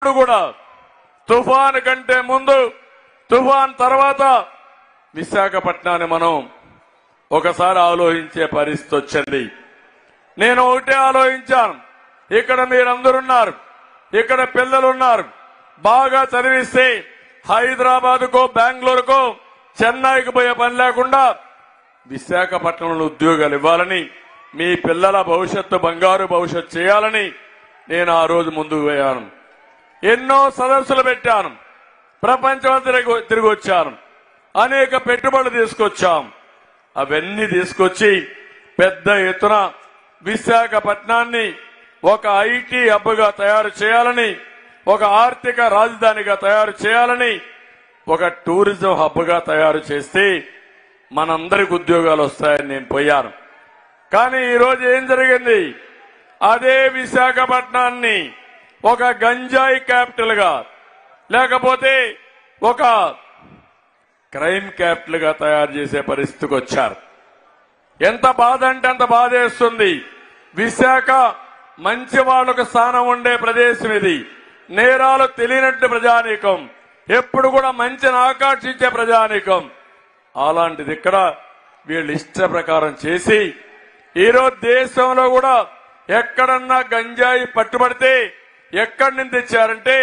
కూడా తుఫాను కంటే ముందు తుఫాన్ తర్వాత విశాఖపట్నాన్ని మనం ఒకసారి ఆలోచించే పరిస్థితి వచ్చింది. నేను ఒకటే ఆలోచించాను, ఇక్కడ మీరందరున్నారు, ఇక్కడ పిల్లలున్నారు, బాగా చదివిస్తే హైదరాబాద్కో బెంగళూరుకో చెన్నైకి పోయే పని లేకుండా విశాఖపట్నంలో ఉద్యోగాలు ఇవ్వాలని, మీ పిల్లల భవిష్యత్తు బంగారు భవిష్యత్తు చేయాలని నేను ఆ రోజు ముందుకు పోయాను. ఎన్నో సదస్సులు పెట్టాను, ప్రపంచం తిరిగి వచ్చాను, అనేక పెట్టుబడులు తీసుకొచ్చాం. అవన్నీ తీసుకొచ్చి పెద్ద ఎత్తున విశాఖపట్నాన్ని ఒక ఐటీ హబ్గా తయారు చేయాలని, ఒక ఆర్థిక రాజధానిగా తయారు చేయాలని, ఒక టూరిజం హబ్గా తయారు చేస్తే మనందరికి ఉద్యోగాలు వస్తాయని నేను పోయాను. కానీ ఈరోజు ఏం జరిగింది? అదే విశాఖపట్నాన్ని ఒక గంజాయి క్యాపిటల్ గా లేకపోతే ఒక క్రైమ్ క్యాపిటల్ గా తయారు చేసే పరిస్థితికి వచ్చారు. ఎంత బాధ అంటే అంత బాధేస్తుంది. విశాఖ మంచి వాళ్లకు స్థానం ఉండే ప్రదేశం ఇది. నేరాలు తెలియనట్టు ప్రజానీకం, ఎప్పుడు కూడా మంచిని ఆకర్షించే ప్రజానీకం. అలాంటిది ఇక్కడ వీళ్ళు ఇష్ట ప్రకారం చేసి ఈరోజు దేశంలో కూడా ఎక్కడన్నా గంజాయి పట్టుబడితే ఎక్కడి నుంచి తెచ్చారంటే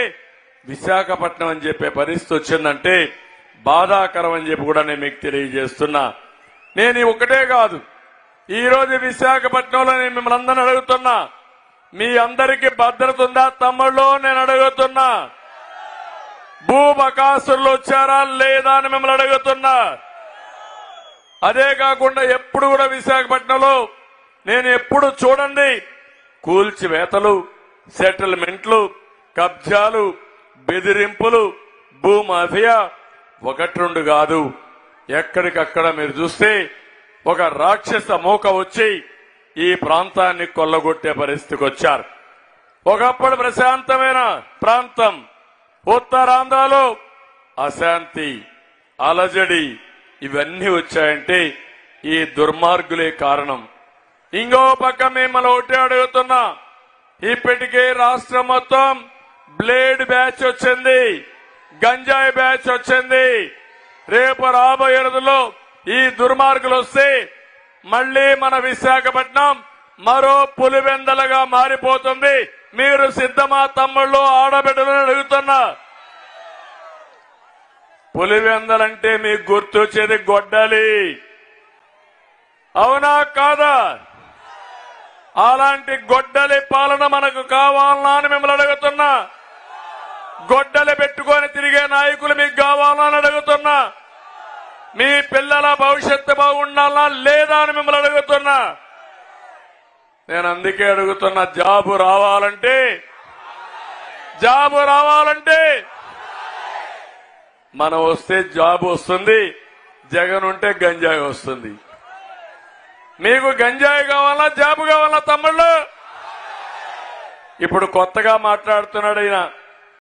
విశాఖపట్నం అని చెప్పే పరిస్థితి వచ్చిందంటే బాధాకరం అని చెప్పి కూడా నేను మీకు తెలియజేస్తున్నా. నేను ఒకటే కాదు, ఈ రోజు విశాఖపట్నంలో నేను మిమ్మల్ని అందరిని అడుగుతున్నా, మీ అందరికీ భద్రత ఉందా తమ్ముళ్ళు? నేను అడుగుతున్నా. భూబకాసులు వచ్చారా లేదా అని మిమ్మల్ని అడుగుతున్నా. అదే కాకుండా ఎప్పుడు కూడా విశాఖపట్నంలో నేను ఎప్పుడు చూడండి కూల్చివేతలు, సెటిల్మెంట్లు, కబ్జాలు, బెదిరింపులు, భూమాఫియా ఒకటి రెండు కాదు. ఎక్కడికక్కడ మీరు చూస్తే ఒక రాక్షస మూక వచ్చి ఈ ప్రాంతాన్ని కొల్లగొట్టే పరిస్థితికి వచ్చారు. ఒకప్పుడు ప్రశాంతమైన ప్రాంతం ఉత్తరాంధ్రలో అశాంతి, అలజడి ఇవన్నీ వచ్చాయంటే ఈ దుర్మార్గులే కారణం. ఇంకో పక్క మిమ్మల్ని ఒకటే అడుగుతున్నా, ఇప్పటికే రాష్ట్రం మొత్తం బ్లేడ్ బ్యాచ్ వచ్చింది, గంజాయి బ్యాచ్ వచ్చింది. రేపు రాబోయే రోజుల్లో ఈ దుర్మార్గులు వస్తే మళ్లీ మన విశాఖపట్నం మరో పులివెందలుగా మారిపోతుంది. మీరు సిద్ధమా తమ్ముళ్ళు, ఆడబిడ్డలను అడుగుతున్నా. పులివెందలంటే మీకు గుర్తొచ్చేది గొడ్డలి, అవునా కాదా? అలాంటి గొడ్డలి పాలన మనకు కావాలనా అని మిమ్మల్ని అడుగుతున్నా. గొడ్డలి పెట్టుకొని తిరిగే నాయకులు మీకు కావాలా అని అడుగుతున్నా. మీ పిల్లల భవిష్యత్తు బాగుండాలా లేదా అని మిమ్మల్ని అడుగుతున్నా. నేను అందుకే అడుగుతున్నా, జాబు రావాలంటే మనం వస్తే జాబ్ వస్తుంది, జగన్ ఉంటే గంజాయి వస్తుంది. మీకు గంజాయి కావాలా, జాబు కావాలా తమ్ముళ్ళు? ఇప్పుడు కొత్తగా మాట్లాడుతున్నాడు ఆయన.